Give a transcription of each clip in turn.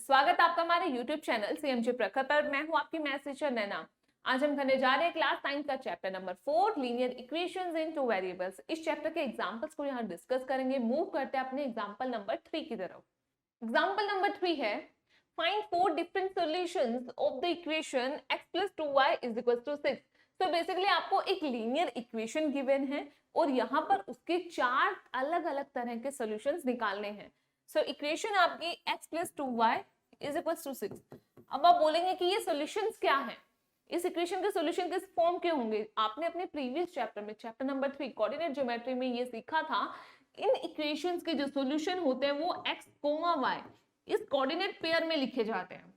स्वागत है आपका हमारे YouTube चैनल CMG प्रखर पर। मैं हूं आपकी मैथ्स टीचर नैना। आज हम करने जा रहे हैं क्लास 9 का चैप्टर नंबर 4 लीनियर इक्वेशंस इन टू वेरिएबल्स। इस चैप्टर के एग्जांपल्स को यहाँ डिस्कस करेंगे। मूव करते हैं अपने एग्जांपल नंबर 3 की तरफ। एग्जांपल नंबर 3 है find 4 different solutions of the equation x + 2y = 6। तो बेसिकली आपको एक लीनियर इक्वेशन गिवन है और यहाँ पर उसके 4 अलग अलग तरह के सॉल्यूशंस निकालने हैं। सो इक्वेशन आपकी x + 2y = 6। अब आप बोलेंगे कि ये सॉल्यूशंस क्या हैं? इस इक्वेशन के सॉल्यूशन किस फॉर्म के होंगे? आपने अपने प्रीवियस चैप्टर में चैप्टर नंबर 3 कोऑर्डिनेट ज्योमेट्री में ये सीखा था। इन इक्वेशंस के जो सॉल्यूशन होते हैं वो x, y इस कोऑर्डिनेट पेयर में लिखे जाते हैं।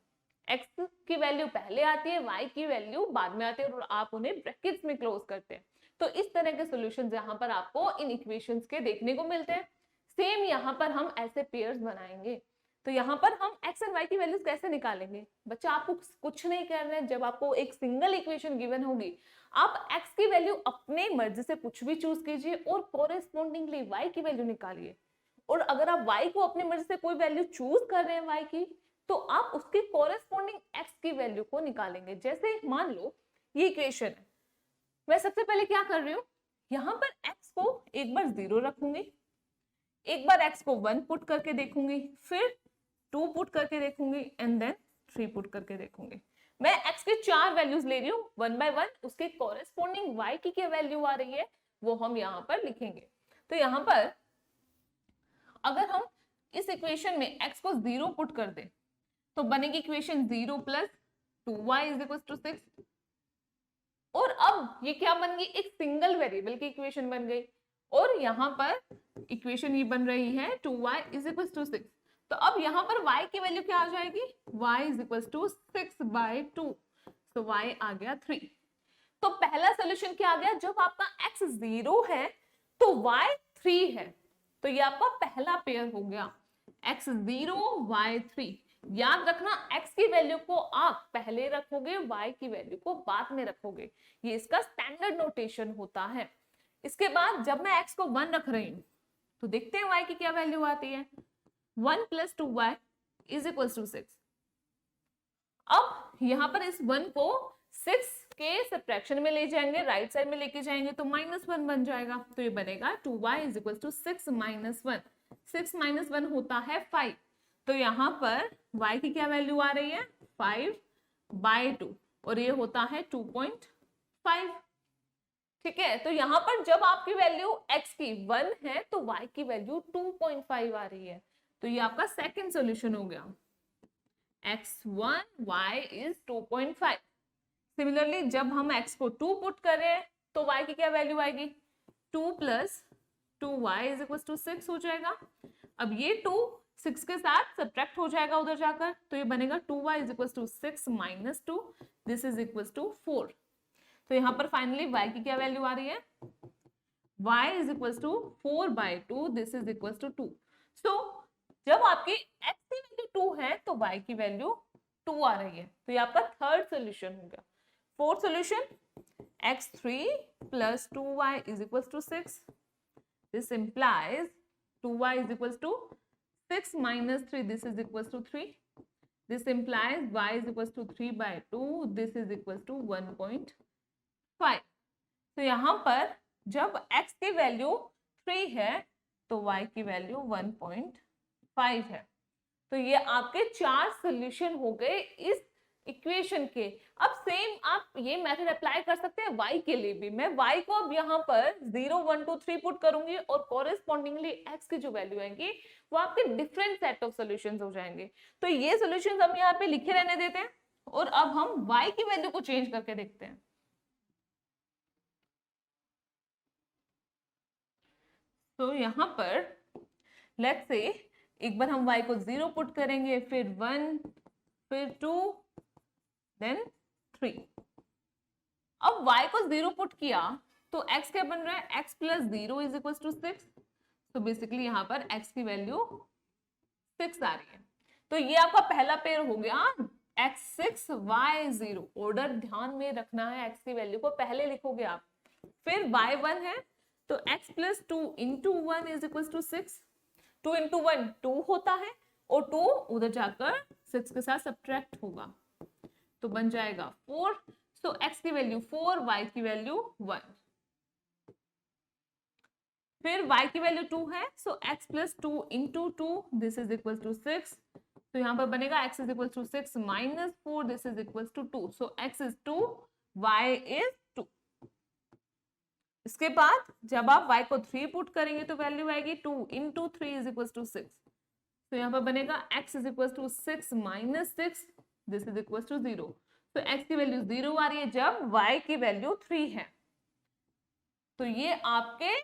x की वैल्यू पहले आती है, y की वैल्यू बाद में आती है और आप उन्हें ब्रैकेट्स में क्लोज करते हैं। तो इस तरह के सॉल्यूशंस यहाँ पर आपको इन इक्वेशंस के देखने को मिलते हैं। सेम यहाँ पर हम ऐसे पेयर्स बनाएंगे। तो यहाँ पर हम x और y की वैल्यूज कैसे निकालेंगे? बच्चा आपको कुछ नहीं करना है। जब आपको एक सिंगल इक्वेशन गिवन होगी, आप x की वैल्यू अपने मर्जी से कुछ भी चूज कीजिए और कोरेस्पोंडिंगली y की वैल्यू निकालिए। और अगर आप y को अपनी मर्जी से कोई वैल्यू चूज कर रहे हैं y की, तो आप उसके कोरेस्पोंडिंग x की वैल्यू को निकालेंगे। जैसे मान लो ये इक्वेशन है, मैं सबसे पहले क्या कर रही हूँ, यहाँ पर x को एक बार 0 रखूंगी, एक बार x को 1 पुट करके देखूंगी, फिर 2 पुट करके देखूंगी एंड देन 3 पुट करके देखूंगी। मैं x के 4 वैल्यूज ले रही हूँ 1 बाय 1। उसके कोरेस्पोंडिंग y की क्या वैल्यू आ रही है वो हम यहाँ पर लिखेंगे। तो यहाँ पर अगर हम इस इक्वेशन में x को 0 पुट कर दें तो बनेगी इक्वेशन 0 + 2y = 6। और अब ये क्या बन गई, एक सिंगल वेरिएबल की इक्वेशन बन गई। और यहाँ पर इक्वेशन ये बन रही है 2y = 6। तो अब यहाँ पर y की वैल्यू क्या आ जाएगी, y = 6/2। तो y आ गया 3। तो पहला सोल्यूशन क्या आ गया, जब आपका x 0 है तो y 3 है। तो ये आपका पहला पेयर हो गया x 0 y 3। याद रखना x की वैल्यू को आप पहले रखोगे, y की वैल्यू को बाद में रखोगे। ये इसका स्टैंडर्ड नोटेशन होता है। इसके बाद जब मैं x को 1 रख रही हूँ तो देखते हैं y की क्या वैल्यू आती है। 1 + 2y = 6। अब यहाँ पर इस 1 को 6 के सब्ट्रैक्शन में ले जाएंगे, राइट साइड में लेके जाएंगे तो -1 बन जाएगा। तो ये बनेगा 2y = 6 - 1। 6 - 1 होता है 5। तो यहाँ पर y की क्या वैल्यू आ रही है, 5/2 और ये होता है 2.5। ठीक है, तो यहाँ पर जब आपकी वैल्यू x की 1 है तो y की वैल्यू 2.5 आ रही है। तो ये आपका सेकंड सॉल्यूशन हो गया, x1 y is 2.5। सिमिलरली जब हम x को 2 पुट करें तो y की क्या वैल्यू आएगी, 2 + 2y = 6 हो जाएगा। अब ये 2 6 के साथ सब्ट्रैक्ट हो जाएगा उधर जाकर, तो ये बनेगा 2y = 6 - 2 this is equal to 4। तो यहाँ पर फाइनली y की क्या वैल्यू आ रही है, y = 4/2 this is equal to 2। So जब आपकी x की वैल्यू 2 है तो y की वैल्यू 2 आ रही है। तो ये आपका थर्ड सॉल्यूशन हो गया। Fourth solution x3 + 2y = 6। This implies 2y = 6 - 3 this is equal to 3। This implies y = 3/2 this is equal to 1.5। तो यहाँ पर जब x की वैल्यू 3 है तो y की वैल्यू 1.5 है। तो ये आपके 4 सॉल्यूशन हो गए इस इक्वेशन के। अब सेम आप ये मेथड अप्लाई कर सकते हैं y के लिए भी। मैं y को अब यहाँ पर 0 1 2 3 पुट करूंगी और कोरेस्पोंडिंगली x की जो वैल्यू आएंगी वो आपके डिफरेंट सेट ऑफ सॉल्यूशंस हो जाएंगे। तो ये सॉल्यूशंस हम यहाँ पे लिखे रहने देते हैं और अब हम y की वैल्यू को चेंज करके देखते हैं। तो यहाँ पर लेट्स से एक बार हम y को 0 पुट करेंगे, फिर 1, फिर 2, देन 3। अब y को 0 पुट किया तो x क्या बन रहा है, x + 0 = 6। तो बेसिकली यहाँ पर x की वैल्यू 6 आ रही है। तो ये आपका पहला पेयर हो गया x6 y0। ऑर्डर ध्यान में रखना है, x की वैल्यू को पहले लिखोगे आप। फिर y1 है तो x + 2 × 1 = 6। 2 × 1 2 होता है और 2 उधर जाकर 6 के साथ सब्ट्रैक्ट होगा तो बन जाएगा 4। सो x की वैल्यू 4, y की वैल्यू 1, फिर y की वैल्यू 2 है, so x plus 2 into 2 this is equal to 6। तो यहाँ पर बनेगा x is equal to 6 minus 4 this is equal to 2। So x is 2, y is 2। इसके बाद जब आप y को 3 पुट करेंगे तो वैल्यू आएगी 2 इंटू 3 इज इक्वल टू 6। तो यहाँ पर बनेगा x is equal to 6 minus 6 this is equal to 0। तो x की वैल्यू 0 आ रही है जब y की वैल्यू 3 है। तो ये आपके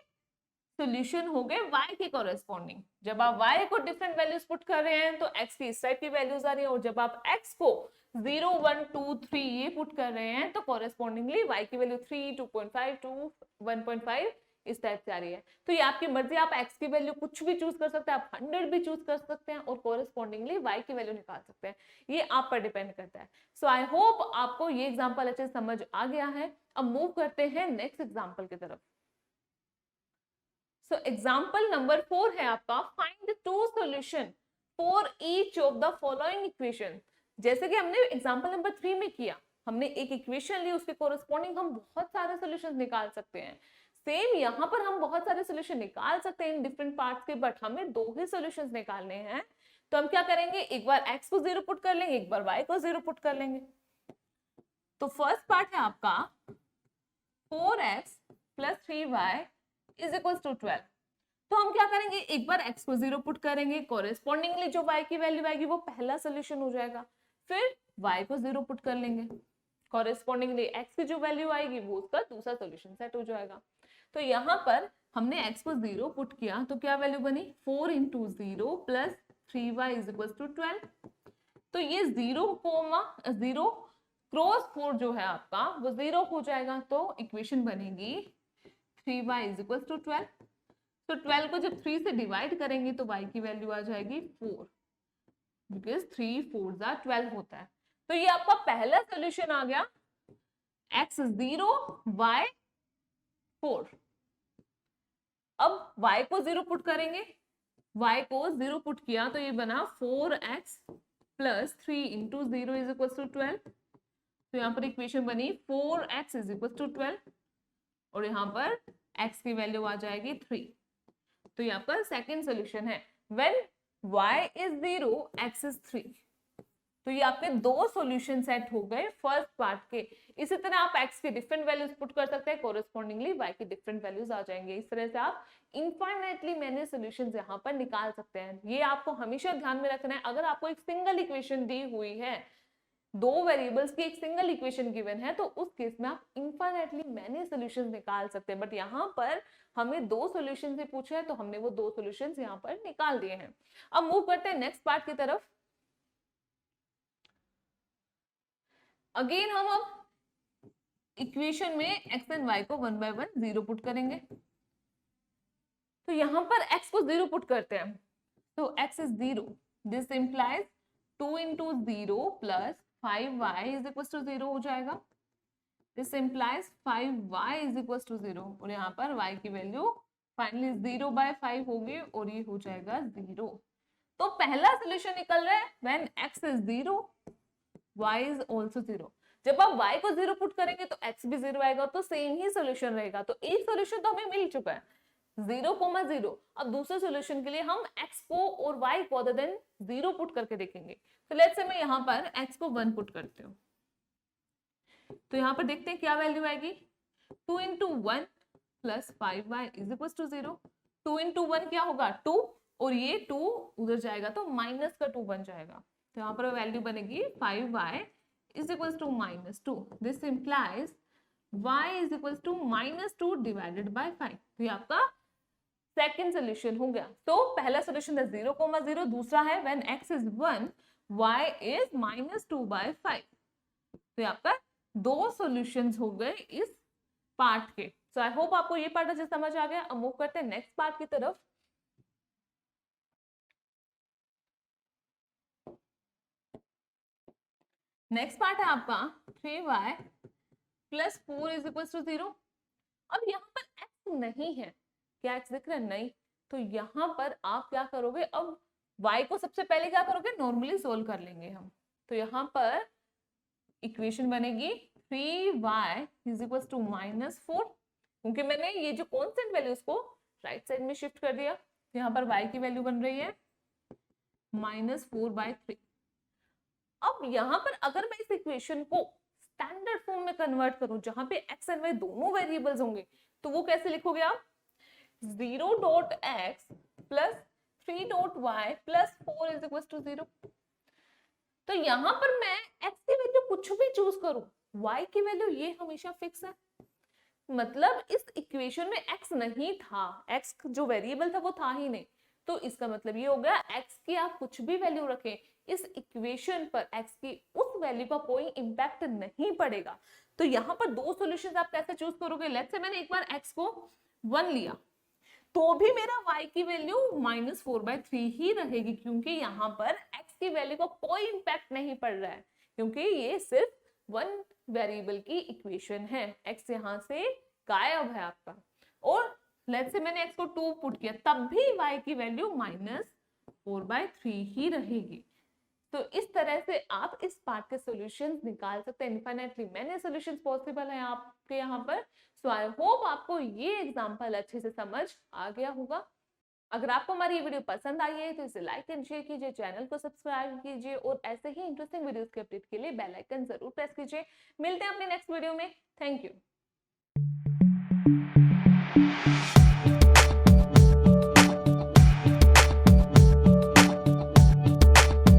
सॉल्यूशन हो गए y के कॉरेस्पॉन्डिंग। जब आप y को डिफरेंट वैल्यूज पुट कर रहे हैं तो x की इस टाइप की वैल्यूज आ रही है, और जब आप x को 0 1 2 3 ये पुट कर रहे हैं तो कॉरेस्पॉन्डिंगली y की वैल्यू 3 2.5 2 1.5 इस टाइप से आ रही है। तो ये आपकी मर्जी, आप x की वैल्यू कुछ भी चूज कर सकते हैं, आप 100 भी चूज कर सकते हैं और कॉरेस्पॉन्डिंगली y की वैल्यू निकाल सकते हैं। ये आप पर डिपेंड करता है। सो आई होप आपको ये एग्जांपल अच्छे से समझ आ गया है। अब मूव करते हैं नेक्स्ट एग्जांपल की तरफ। सो एग्जांपल नंबर 4 है आपका, find two solution for each of the following equation. जैसे कि हमने एग्जांपल नंबर 3 में किया, हमने एक इक्वेशन ली, उसके कोरस्पॉन्डिंग हम बहुत सारे सॉल्यूशंस निकाल सकते हैं। सेम यहाँ पर हम बहुत सारे सॉल्यूशन निकाल सकते हैं इन डिफरेंट पार्ट्स के, बट हमें 2 ही सॉल्यूशंस निकालने हैं। तो हम क्या करेंगे, एक बार x को 0 पुट कर लेंगे, एक बार y को 0 पुट कर लेंगे। तो फर्स्ट पार्ट है आपका 4x plus 3y is equal to 12। तो हम क्या करेंगे, एक बार x को 0 पुट करेंगे, कॉरेस्पॉन्डिंगली जो y की वैल्यू आएगी वो पहला सोल्यूशन हो जाएगा। फिर y को 0 पुट कर लेंगे, कॉरेस्पॉन्डिंगली x की जो वैल्यू आएगी वो उसका दूसरा सोल्यूशन सेट हो जाएगा। तो यहाँ पर हमने x को 0 पुट किया तो क्या वैल्यू बनी, 4 into 0 plus 3y is equal to 12। तो ये 0 क्रॉस 4 जो है आपका वो 0 हो जाएगा, तो इक्वेशन बनेगी 3y इज इक्वल टू 12। तो 12 को जब 3 से डिवाइड करेंगे तो y की वैल्यू आ जाएगी 4, बिकॉज 3 4 12 होता है। तो ये आपका पहला सोल्यूशन आ गया, x 0 y 4। अब y को 0 पुट करेंगे, y को 0 पुट किया तो ये बना 4x plus 3 into 0 is equal to 12। तो यहाँ पर इक्वेशन बनी 4x इज इक्वल टू 12 और यहाँ पर x की वैल्यू आ जाएगी 3। तो यहाँ पर सेकंड सॉल्यूशन है, when y is 0 x is 3। तो ये आपके 2 सॉल्यूशन सेट हो गए फर्स्ट पार्ट के। इसी तरह आप x के डिफरेंट वैल्यूज पुट कर सकते हैं, कोरस्पॉन्डिंगली y की डिफरेंट वैल्यूज आ जाएंगे। इस तरह से आप इनफाइनाइटली मैनी सॉल्यूशंस यहाँ पर निकाल सकते हैं। ये आपको हमेशा ध्यान में रखना है। अगर आपको एक सिंगल इक्वेशन दी हुई है, 2 वेरिएबल्स की एक सिंगल इक्वेशन गिवन है, तो उस केस में आप इनफाइनाइटली मैनी सॉल्यूशंस निकाल सकते हैं। बट यहाँ पर हमें 2 सॉल्यूशन से पूछा है तो हमने वो 2 सॉल्यूशंस यहाँ पर निकाल दिए हैं। अब मूव करते हैं नेक्स्ट पार्ट की तरफ। अगेन हम अब इक्वेशन में x एंड y को 1 by 1 0 पुट करेंगे। तो यहाँ पर x को 0 पुट करते हैं, तो x is 0, this implies 2 into 0 plus 5y is equal to 0 हो जाएगा। This implies 5y is equal to 0 और यहाँ पर y की वैल्यू फाइनली 0 by 5 होगी और ये हो जाएगा 0। तो पहला सोल्यूशन निकल रहा है when x is 0 y is also 0। जब आप y को 0 पुट करेंगे तो x भी 0 आएगा, तो सेम ही सॉल्यूशन रहेगा। तो एक सॉल्यूशन तो हमें मिल चुका है 0,0। अब दूसरे सॉल्यूशन के लिए हम x को और y को अदर देन 0 पुट करके देखेंगे। तो लेट्स से मैं यहाँ पर x को 1 पुट करती हूँ, तो यहाँ पर देखते हैं क्या वैल्यू आएगी। 2 into 1 plus 5y is equal to 0। 2 into 1 क्या होगा 2, और ये 2 उधर जाएगा तो माइनस का 2 बन जाएगा। तो यहाँ पर वैल्यू बनेगी 5y is equal to -2। This implies y is equal to -2 divided by 5। तो ये आपका सेकंड सोल्यूशन हो गया। तो पहला सोल्यूशन है 0,0, दूसरा है when x is 1 y is -2 by 5। तो ये आपका 2 सॉल्यूशंस हो गए इस पार्ट के। सो आई होप आपको ये पार्ट अच्छे समझ आ गया। अब मूव करते हैं नेक्स्ट पार्ट की तरफ। नेक्स्ट पार्ट है आपका 3y plus 4 is equal to 0। अब यहाँ पर x नहीं है, क्या x दिख रहा है? नहीं। तो यहाँ पर आप क्या करोगे, अब y को सबसे पहले क्या करोगे, नॉर्मली सोल्व कर लेंगे हम। तो यहाँ पर इक्वेशन बनेगी 3y इज इक्वल टू -4, क्योंकि मैंने ये जो कॉन्स्टेंट वैल्यू उसको राइट साइड में शिफ्ट कर दिया। यहाँ पर y की वैल्यू बन रही है -4/3। अब यहाँ पर अगर मैं इस इक्वेशन को स्टैंडर्ड फॉर्म में कन्वर्ट करूं, जहां पे x एंड y दोनों वेरिएबल्स होंगे, तो वो कैसे लिखोगे आप, 0.x plus 3.y plus 4 is equal to 0। तो यहाँ पर मैं x की वैल्यू कुछ भी चूज करूं, y की वैल्यू ये हमेशा फिक्स है। मतलब इस इक्वेशन में x नहीं था, x जो वेरिएबल था वो था ही नहीं। तो इसका मतलब ये हो गया x की आप कुछ भी वैल्यू रखें, इस इक्वेशन पर x की उस वैल्यू का कोई इंपैक्ट नहीं पड़ेगा। तो यहाँ पर दो सॉल्यूशंस आप कैसे चूज करोगे, लेट्स से मैंने एक बार x को 1 लिया, तो भी मेरा y की वैल्यू -4/3 ही रहेगी, क्योंकि यहाँ पर x की वैल्यू का कोई इंपैक्ट नहीं पड़ रहा है, क्योंकि ये सिर्फ वन वेरिएबल की इक्वेशन है। x यहाँ से गायब है आपका। और लेट्स से मैंने x को 2 पुट किया, तब भी y की वैल्यू -4/3 ही रहेगी। तो इस तरह से आप इस पार्ट के सॉल्यूशंस निकाल सकते हैं इनफाइनाइटली मैनी सॉल्यूशंस पॉसिबल है आपके यहाँ पर। सो आई होप आपको ये एग्जांपल अच्छे से समझ आ गया होगा। अगर आपको हमारी ये वीडियो पसंद आई है तो इसे लाइक एंड शेयर कीजिए, चैनल को सब्सक्राइब कीजिए और ऐसे ही इंटरेस्टिंग वीडियोस के अपडेट के लिए बेल आइकन जरूर प्रेस कीजिए। मिलते हैं अपने नेक्स्ट वीडियो में। Thank you.